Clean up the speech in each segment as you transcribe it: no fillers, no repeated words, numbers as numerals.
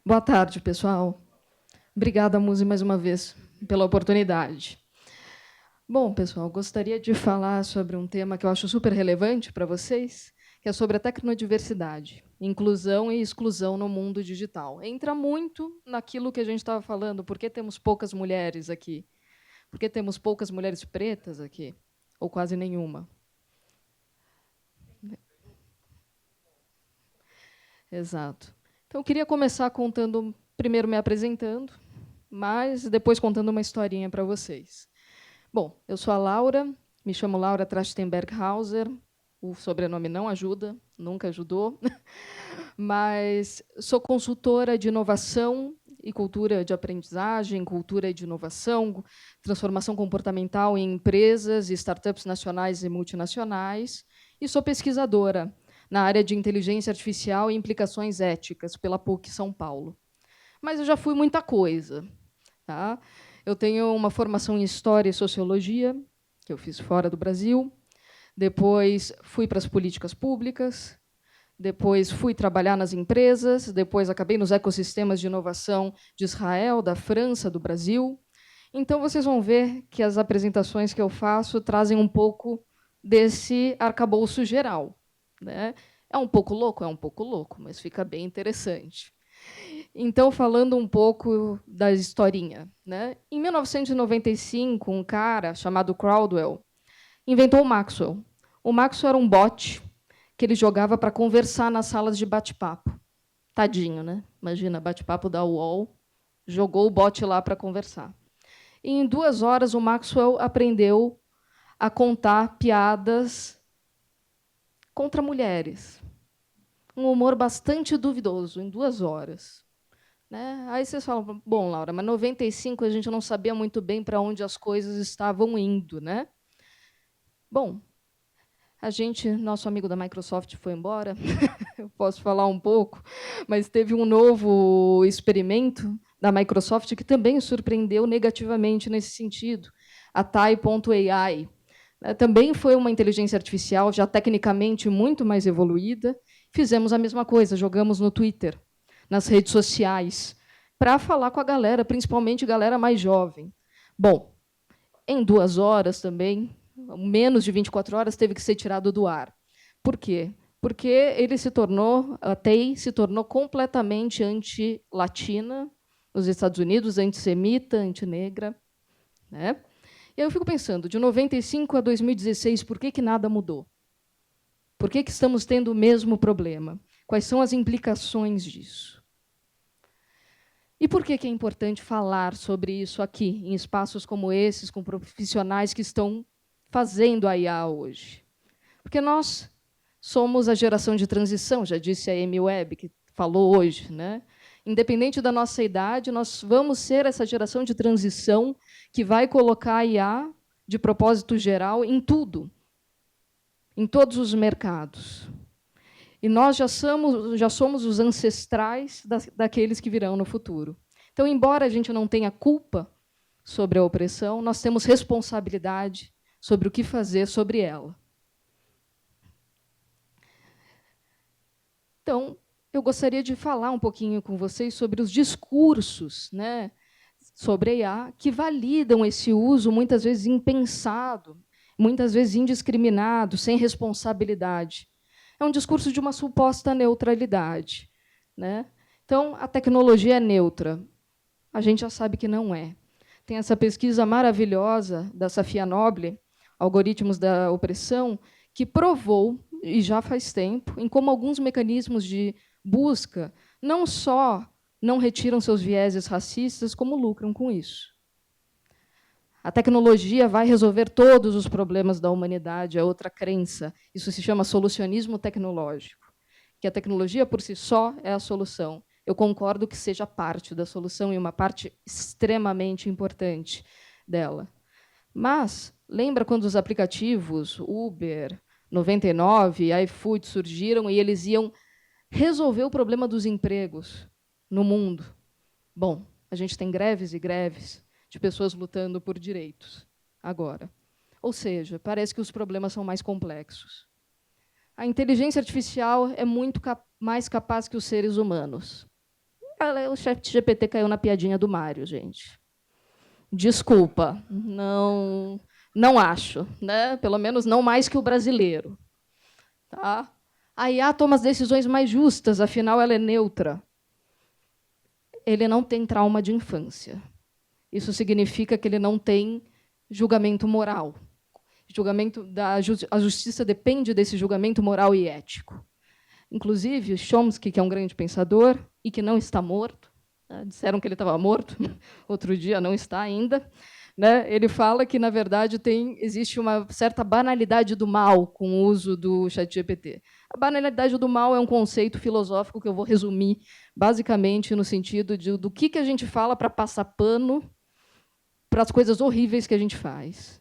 Boa tarde, pessoal. Obrigada, Muzi, mais uma vez, pela oportunidade. Bom, pessoal, gostaria de falar sobre um tema que eu acho super relevante para vocês, que é sobre a tecnodiversidade, inclusão e exclusão no mundo digital. Entra muito naquilo que a gente estava falando, por que temos poucas mulheres aqui? Por que temos poucas mulheres pretas aqui? Ou quase nenhuma? Exato. Então, eu queria começar contando, primeiro me apresentando, mas depois contando uma historinha para vocês. Bom, eu sou a Laura, me chamo Laura Trachtenberg-Hauser, o sobrenome não ajuda, nunca ajudou, mas sou consultora de inovação e cultura de aprendizagem, cultura de inovação, transformação comportamental em empresas e startups nacionais e multinacionais, e sou pesquisadora na área de inteligência artificial e implicações éticas pela PUC São Paulo. Mas eu já fui muita coisa. Tá? Eu tenho uma formação em História e Sociologia, que eu fiz fora do Brasil. Depois fui para as políticas públicas. Depois fui trabalhar nas empresas. Depois acabei nos ecossistemas de inovação de Israel, da França, do Brasil. Então, vocês vão ver que as apresentações que eu faço trazem um pouco desse arcabouço geral. Né? É um pouco louco, mas fica bem interessante. Então, falando um pouco da historinha. Né? Em 1995, um cara chamado Caldwell inventou o Maxwell. O Maxwell era um bot que ele jogava para conversar nas salas de bate-papo. Tadinho, né? Imagina, bate-papo da UOL, jogou o bot lá para conversar. E, em 2 horas, o Maxwell aprendeu a contar piadas contra mulheres. Um humor bastante duvidoso, em 2 horas. Né? Aí vocês falam, bom, Laura, mas em 95 a gente não sabia muito bem para onde as coisas estavam indo. Né? Bom, nosso amigo da Microsoft foi embora, eu posso falar um pouco, mas teve um novo experimento da Microsoft que também surpreendeu negativamente nesse sentido, a Tai.ai. Também foi uma inteligência artificial já tecnicamente muito mais evoluída. Fizemos a mesma coisa, jogamos no Twitter, nas redes sociais, para falar com a galera, principalmente galera mais jovem. Bom, em 2 horas também, menos de 24 horas, teve que ser tirado do ar. Por quê? Porque ele se tornou, a TEI se tornou completamente anti-latina nos Estados Unidos, antissemita, antinegra. Né? E aí eu fico pensando, de 95 a 2016, por que nada mudou? Por que estamos tendo o mesmo problema? Quais são as implicações disso? E por que é importante falar sobre isso aqui, em espaços como esses, com profissionais que estão fazendo a IA hoje? Porque nós somos a geração de transição, já disse a Amy Webb, que falou hoje. Né? Independente da nossa idade, nós vamos ser essa geração de transição que vai colocar a IA, de propósito geral, em tudo, em todos os mercados. E nós já somos os ancestrais daqueles que virão no futuro. Então, embora a gente não tenha culpa sobre a opressão, nós temos responsabilidade sobre o que fazer sobre ela. Então, eu gostaria de falar um pouquinho com vocês sobre os discursos, né, sobre a IA, que validam esse uso, muitas vezes impensado, muitas vezes indiscriminado, sem responsabilidade. É um discurso de uma suposta neutralidade. Né? Então, a tecnologia é neutra. A gente já sabe que não é. Tem essa pesquisa maravilhosa da Safia Noble, Algoritmos da Opressão, que provou, e já faz tempo, em como alguns mecanismos de busca não só não retiram seus vieses racistas, como lucram com isso. A tecnologia vai resolver todos os problemas da humanidade, é outra crença. Isso se chama solucionismo tecnológico, que a tecnologia por si só é a solução. Eu concordo que seja parte da solução e uma parte extremamente importante dela. Mas lembra quando os aplicativos Uber, 99, iFood surgiram e eles iam resolver o problema dos empregos no mundo? Bom, a gente tem greves e greves de pessoas lutando por direitos agora. Ou seja, parece que os problemas são mais complexos. A inteligência artificial é muito mais capaz que os seres humanos. O ChatGPT caiu na piadinha do Mário, gente. Desculpa, não acho, né? Pelo menos não mais que o brasileiro. Tá? A IA toma as decisões mais justas, afinal, ela é neutra. Ele não tem trauma de infância. Isso significa que ele não tem julgamento moral. A justiça depende desse julgamento moral e ético. Inclusive, Chomsky, que é um grande pensador e que não está morto, né? Disseram que ele estava morto, outro dia não está ainda, né? Ele fala que, na verdade, existe uma certa banalidade do mal com o uso do ChatGPT. A banalidade do mal é um conceito filosófico que eu vou resumir, basicamente, no sentido do que a gente fala para passar pano para as coisas horríveis que a gente faz.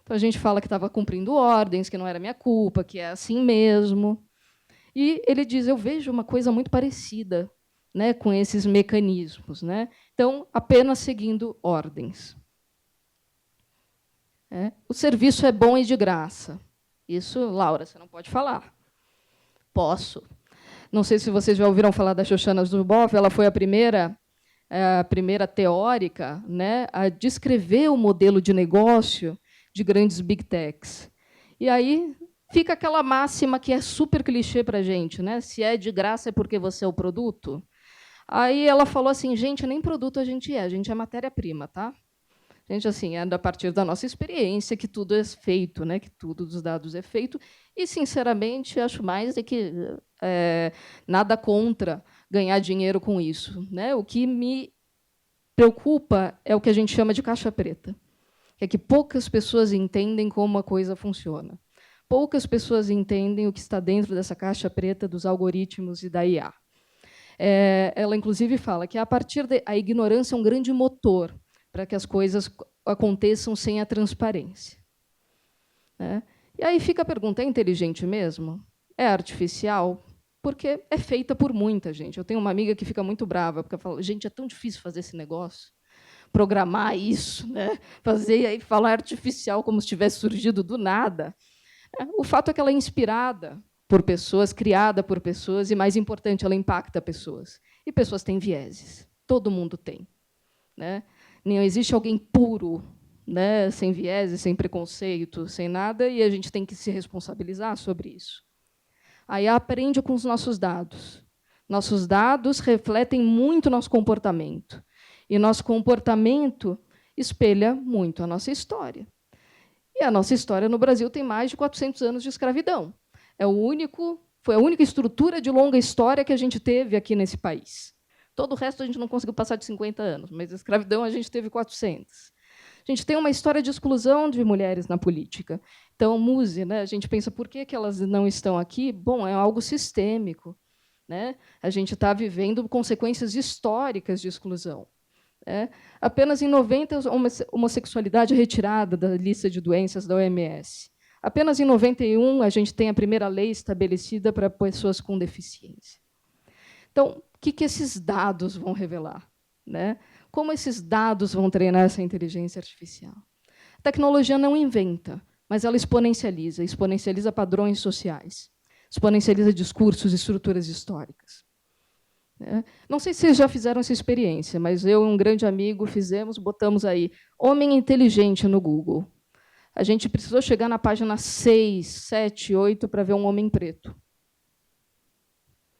Então, a gente fala que estava cumprindo ordens, que não era minha culpa, que é assim mesmo. E ele diz, eu vejo uma coisa muito parecida, né, com esses mecanismos, né? Então, apenas seguindo ordens. O serviço é bom e de graça. Isso, Laura, você não pode falar. Posso. Não sei se vocês já ouviram falar da Shoshana Zuboff, ela foi a primeira teórica, né, a descrever o modelo de negócio de grandes big techs. E aí fica aquela máxima que é super clichê para a gente, né? Se é de graça é porque você é o produto. Aí ela falou assim, gente, nem produto a gente é matéria-prima, tá? Gente, assim, é a partir da nossa experiência que tudo é feito, né? Que tudo dos dados é feito. E, sinceramente, acho mais que nada contra ganhar dinheiro com isso, né? O que me preocupa é o que a gente chama de caixa preta. É que poucas pessoas entendem como a coisa funciona. Poucas pessoas entendem o que está dentro dessa caixa preta dos algoritmos e da IA. Ela, inclusive, fala que, a partir a ignorância é um grande motor para que as coisas aconteçam sem a transparência. Né? E aí fica a pergunta, é inteligente mesmo? É artificial? Porque é feita por muita gente. Eu tenho uma amiga que fica muito brava, porque fala, gente, é tão difícil fazer esse negócio, programar isso, né? Fazer aí falar artificial como se tivesse surgido do nada. O fato é que ela é inspirada por pessoas, criada por pessoas, e, mais importante, ela impacta pessoas. E pessoas têm vieses. Todo mundo tem. Né? Não existe alguém puro, né? Sem vieses, sem preconceito, sem nada, e a gente tem que se responsabilizar sobre isso. Aí aprende com os nossos dados. Nossos dados refletem muito nosso comportamento. E nosso comportamento espelha muito a nossa história. E a nossa história no Brasil tem mais de 400 anos de escravidão. Foi a única estrutura de longa história que a gente teve aqui nesse país. Todo o resto a gente não conseguiu passar de 50 anos, mas a escravidão a gente teve 400. A gente tem uma história de exclusão de mulheres na política. Então, Muse, né, a gente pensa, por que elas não estão aqui? Bom, é algo sistêmico. Né? A gente está vivendo consequências históricas de exclusão. Apenas em 90, a homossexualidade é retirada da lista de doenças da OMS. Apenas em 91, a gente tem a primeira lei estabelecida para pessoas com deficiência. Então, o que esses dados vão revelar? Né? Como esses dados vão treinar essa inteligência artificial? A tecnologia não inventa, mas ela exponencializa padrões sociais, exponencializa discursos e estruturas históricas. Não sei se vocês já fizeram essa experiência, mas eu e um grande amigo botamos aí homem inteligente no Google. A gente precisou chegar na página 6, 7, 8 para ver um homem preto.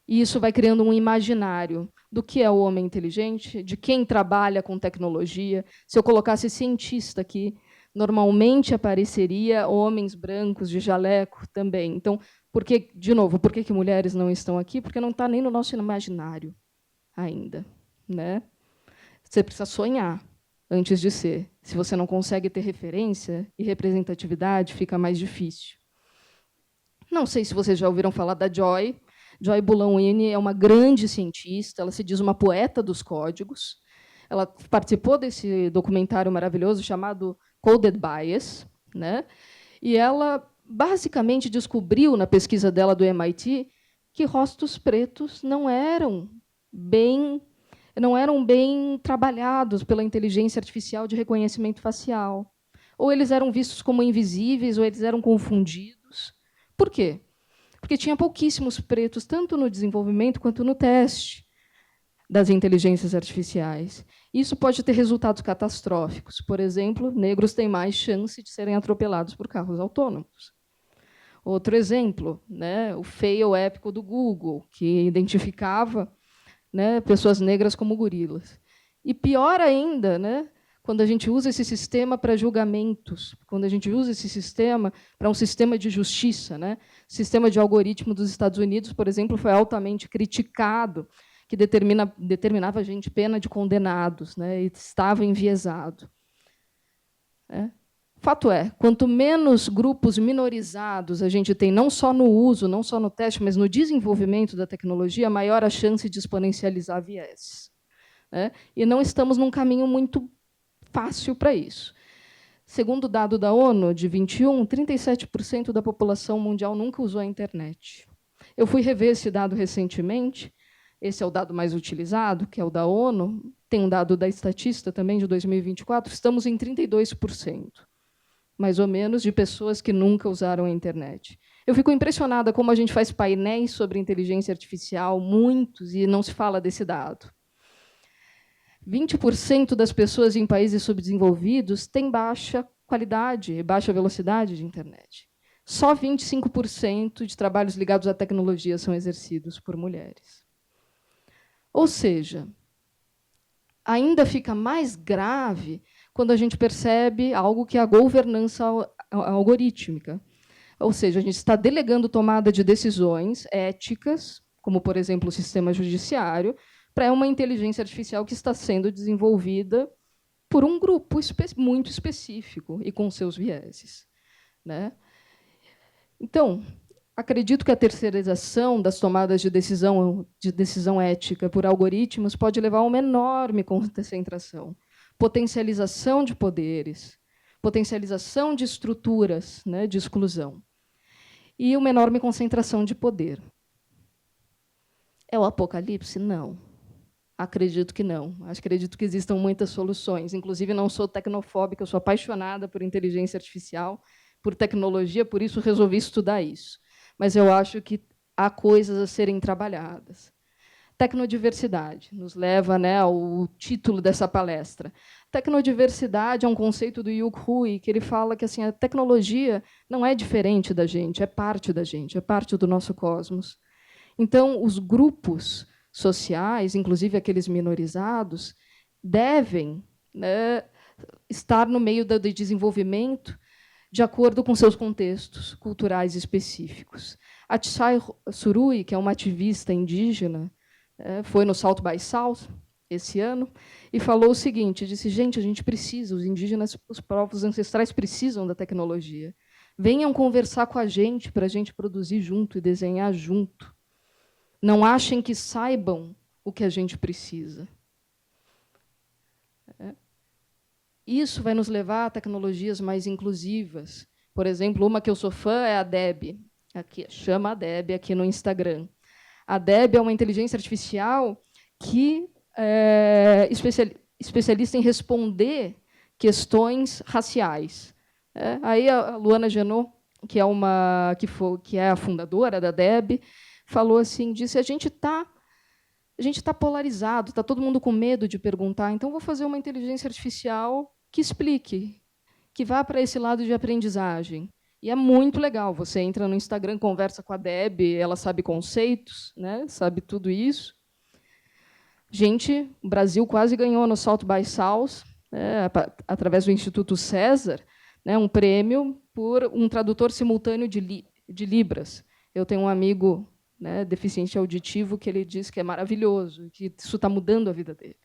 E isso vai criando um imaginário do que é o homem inteligente, de quem trabalha com tecnologia. Se eu colocasse cientista aqui, normalmente apareceria homens brancos de jaleco também. Então, de novo, por que mulheres não estão aqui? Porque não está nem no nosso imaginário ainda. Né? Você precisa sonhar antes de ser. Se você não consegue ter referência e representatividade, fica mais difícil. Não sei se vocês já ouviram falar da Joy. Joy Bullawine é uma grande cientista, ela se diz uma poeta dos códigos. Ela participou desse documentário maravilhoso chamado Coded Bias, né? E ela basicamente descobriu, na pesquisa dela do MIT, que rostos pretos não eram bem trabalhados pela inteligência artificial de reconhecimento facial. Ou eles eram vistos como invisíveis, ou eles eram confundidos. Por quê? Porque tinha pouquíssimos pretos, tanto no desenvolvimento quanto no teste. das inteligências artificiais. Isso pode ter resultados catastróficos. Por exemplo, negros têm mais chance de serem atropelados por carros autônomos. Outro exemplo, né, o fail épico do Google, que identificava, né, pessoas negras como gorilas. E pior ainda, né, quando a gente usa esse sistema para julgamentos, quando a gente usa esse sistema para um sistema de justiça, né? O sistema de algoritmo dos Estados Unidos, por exemplo, foi altamente criticado, que determinava a gente pena de condenados, né? E estava enviesado. Fato é, quanto menos grupos minorizados a gente tem, não só no uso, não só no teste, mas no desenvolvimento da tecnologia, maior a chance de exponencializar viés. E não estamos num caminho muito fácil para isso. Segundo o dado da ONU, de 21, 37% da população mundial nunca usou a internet. Eu fui rever esse dado recentemente. Esse é o dado mais utilizado, que é o da ONU. Tem um dado da Statista também, de 2024. Estamos em 32%, mais ou menos, de pessoas que nunca usaram a internet. Eu fico impressionada como a gente faz painéis sobre inteligência artificial, muitos, e não se fala desse dado. 20% das pessoas em países subdesenvolvidos têm baixa qualidade, baixa velocidade de internet. Só 25% de trabalhos ligados à tecnologia são exercidos por mulheres. Ou seja, ainda fica mais grave quando a gente percebe algo que é a governança algorítmica. Ou seja, a gente está delegando tomada de decisões éticas, como, por exemplo, o sistema judiciário, para uma inteligência artificial que está sendo desenvolvida por um grupo muito específico e com seus vieses. Então, acredito que a terceirização das tomadas de decisão ética por algoritmos pode levar a uma enorme concentração, potencialização de poderes, potencialização de estruturas, de exclusão, e uma enorme concentração de poder. É o apocalipse? Não. Acredito que não. Acredito que existam muitas soluções. Inclusive, não sou tecnofóbica, eu sou apaixonada por inteligência artificial, por tecnologia, por isso resolvi estudar isso. Mas eu acho que há coisas a serem trabalhadas. Tecnodiversidade nos leva, ao título dessa palestra. Tecnodiversidade é um conceito do Yu Hui, que ele fala que assim, a tecnologia não é diferente da gente, é parte da gente, é parte do nosso cosmos. Então, os grupos sociais, inclusive aqueles minorizados, devem estar no meio do desenvolvimento de acordo com seus contextos culturais específicos. A Tsai Surui, que é uma ativista indígena, foi no South by South esse ano e falou o seguinte, disse, gente, a gente precisa, os indígenas, os povos ancestrais precisam da tecnologia. Venham conversar com a gente para a gente produzir junto e desenhar junto. Não achem que saibam o que a gente precisa. Isso vai nos levar a tecnologias mais inclusivas. Por exemplo, uma que eu sou fã é a Deb. Aqui, chama a Deb aqui no Instagram. A Deb é uma inteligência artificial que é especialista em responder questões raciais. Aí a Luana Genot, que é a fundadora da Deb, falou assim, disse, a gente está polarizado, está todo mundo com medo de perguntar, então vou fazer uma inteligência artificial que explique, que vá para esse lado de aprendizagem. E é muito legal, você entra no Instagram, conversa com a Deb, ela sabe conceitos, sabe tudo isso. Gente, o Brasil quase ganhou no South by South, através do Instituto César, um prêmio por um tradutor simultâneo de Libras. Eu tenho um amigo deficiente auditivo, que ele diz que é maravilhoso, que isso está mudando a vida dele.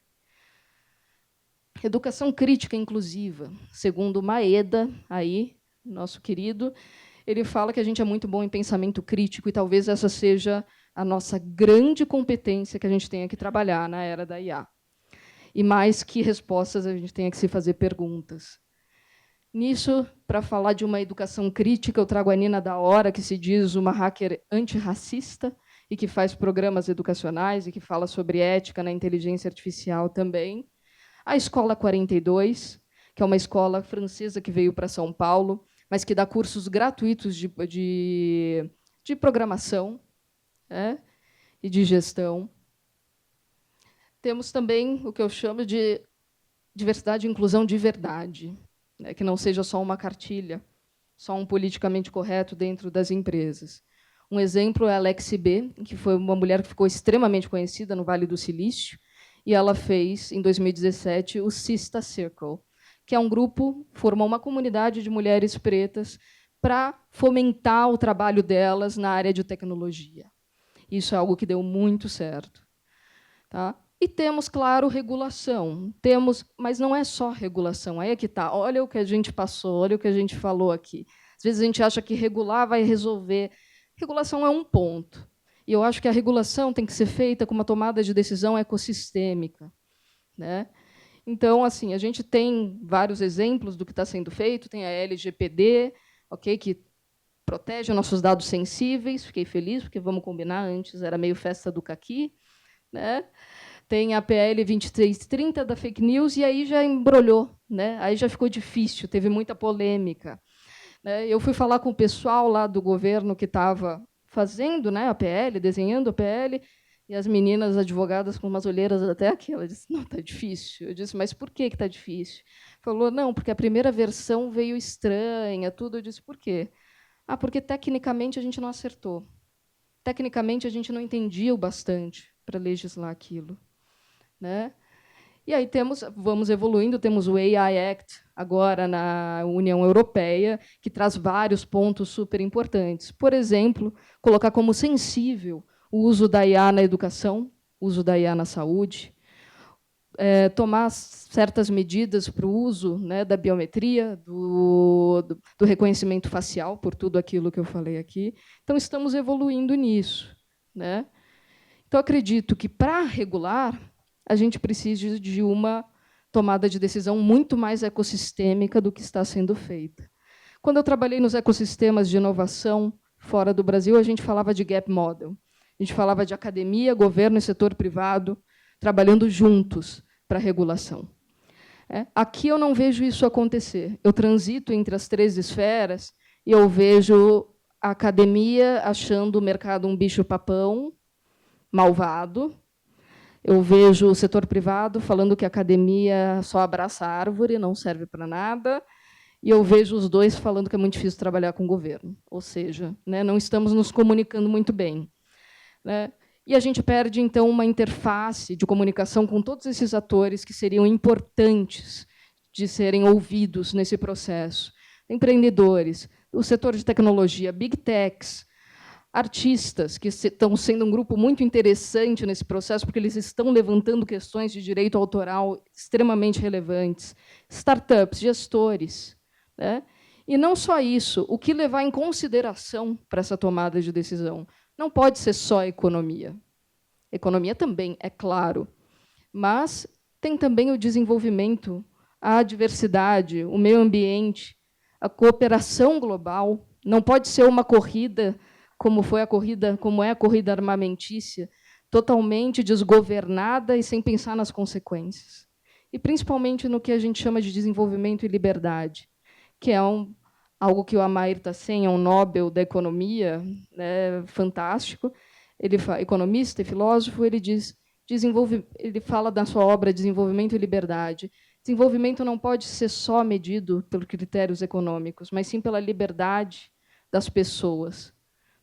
Educação crítica inclusiva. Segundo Maeda, aí, nosso querido, ele fala que a gente é muito bom em pensamento crítico e talvez essa seja a nossa grande competência que a gente tenha que trabalhar na era da IA. E mais que respostas, a gente tenha que se fazer perguntas. Nisso, para falar de uma educação crítica, eu trago a Nina da Hora, que se diz uma hacker antirracista e que faz programas educacionais e que fala sobre ética na inteligência artificial também. A Escola 42, que é uma escola francesa que veio para São Paulo, mas que dá cursos gratuitos de programação e de gestão. Temos também o que eu chamo de diversidade e inclusão de verdade, né, que não seja só uma cartilha, só um politicamente correto dentro das empresas. Um exemplo é a Lexi B, que foi uma mulher que ficou extremamente conhecida no Vale do Silício, e ela fez, em 2017, o Sista Circle, que é um grupo, formou uma comunidade de mulheres pretas para fomentar o trabalho delas na área de tecnologia. Isso é algo que deu muito certo. Tá? E temos, claro, regulação. Mas não é só regulação, aí é que está. Olha o que a gente passou, olha o que a gente falou aqui. Às vezes a gente acha que regular vai resolver. Regulação é um ponto. E eu acho que a regulação tem que ser feita com uma tomada de decisão ecossistêmica, né? Então, assim, a gente tem vários exemplos do que está sendo feito. Tem a LGPD, okay, que protege nossos dados sensíveis. Fiquei feliz, porque, vamos combinar, antes era meio festa do caqui, né? Tem a PL 2330 da fake news, e aí já embrolhou, né? Aí já ficou difícil, teve muita polêmica, né? Eu fui falar com o pessoal lá do governo que estava fazendo, né, a PL, desenhando a PL, e as meninas advogadas com umas olheiras até aqui. Ela disse, não, está difícil. Eu disse, mas por que está difícil? Falou, não, porque a primeira versão veio estranha, tudo. Eu disse, por quê? Ah, porque tecnicamente a gente não acertou. Tecnicamente a gente não entendia o bastante para legislar aquilo, né? E aí vamos evoluindo, temos o AI Act agora na União Europeia, que traz vários pontos super importantes. Por exemplo, colocar como sensível o uso da IA na educação, o uso da IA na saúde, tomar certas medidas para o uso, né, da biometria, do reconhecimento facial, por tudo aquilo que eu falei aqui. Então, estamos evoluindo nisso, né? Então, acredito que, para regular, a gente precisa de uma tomada de decisão muito mais ecossistêmica do que está sendo feita. Quando eu trabalhei nos ecossistemas de inovação fora do Brasil, a gente falava de gap model. A gente falava de academia, governo e setor privado trabalhando juntos para a regulação. Aqui eu não vejo isso acontecer. Eu transito entre as três esferas e eu vejo a academia achando o mercado um bicho-papão, malvado. Eu vejo o setor privado falando que a academia só abraça a árvore, não serve para nada. E eu vejo os dois falando que é muito difícil trabalhar com o governo. Ou seja, né, não estamos nos comunicando muito bem, né? E a gente perde, então, uma interface de comunicação com todos esses atores que seriam importantes de serem ouvidos nesse processo. Empreendedores, o setor de tecnologia, big techs, artistas, que estão sendo um grupo muito interessante nesse processo, porque eles estão levantando questões de direito autoral extremamente relevantes, startups, gestores, né? E não só isso, o que levar em consideração para essa tomada de decisão? Não pode ser só a economia. Economia também, é claro, mas tem também o desenvolvimento, a diversidade, o meio ambiente, a cooperação global. Não pode ser uma corrida como é a corrida armamentícia, totalmente desgovernada e sem pensar nas consequências. E principalmente no que a gente chama de desenvolvimento e liberdade, que é algo que o Amartya Sen, é um Nobel da economia, né, fantástico. Ele economista e filósofo, ele fala da sua obra Desenvolvimento e Liberdade. Desenvolvimento não pode ser só medido pelos critérios econômicos, mas sim pela liberdade das pessoas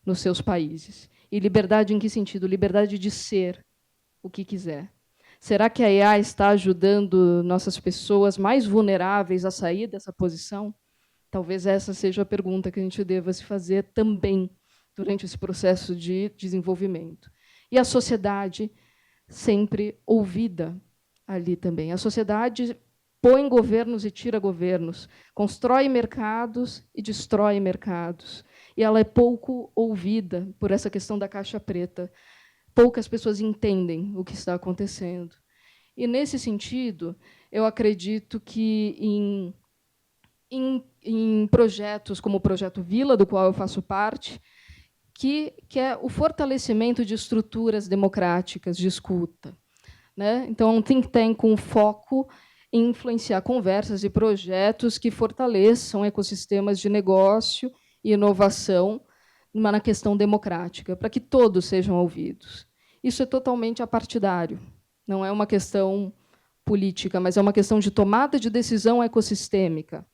nos seus países. E liberdade em que sentido? Liberdade de ser o que quiser. Será que a IA está ajudando nossas pessoas mais vulneráveis a sair dessa posição? Talvez essa seja a pergunta que a gente deva se fazer também durante esse processo de desenvolvimento. E a sociedade sempre ouvida ali também. A sociedade põe governos e tira governos, constrói mercados e destrói mercados. E ela é pouco ouvida por essa questão da caixa preta. Poucas pessoas entendem o que está acontecendo. E, nesse sentido, eu acredito que, em projetos como o Projeto Vila, do qual eu faço parte, que é o fortalecimento de estruturas democráticas de escuta, né? Então, um think tank com foco em influenciar conversas e projetos que fortaleçam ecossistemas de negócio e inovação na questão democrática, para que todos sejam ouvidos. Isso é totalmente apartidário, não é uma questão política, mas é uma questão de tomada de decisão ecossistêmica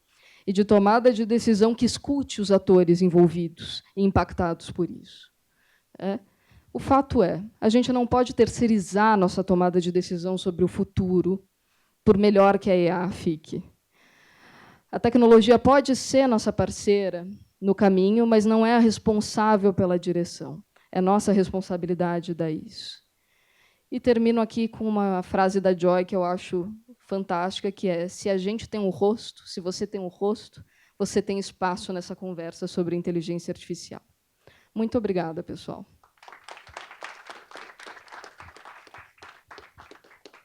e de tomada de decisão que escute os atores envolvidos e impactados por isso. O fato é, a gente não pode terceirizar nossa tomada de decisão sobre o futuro, por melhor que a EA fique. A tecnologia pode ser nossa parceira no caminho, mas não é a responsável pela direção. É nossa responsabilidade dar isso. E termino aqui com uma frase da Joy que eu acho fantástica, que é: se a gente tem um rosto, se você tem um rosto, você tem espaço nessa conversa sobre inteligência artificial. Muito obrigada, pessoal.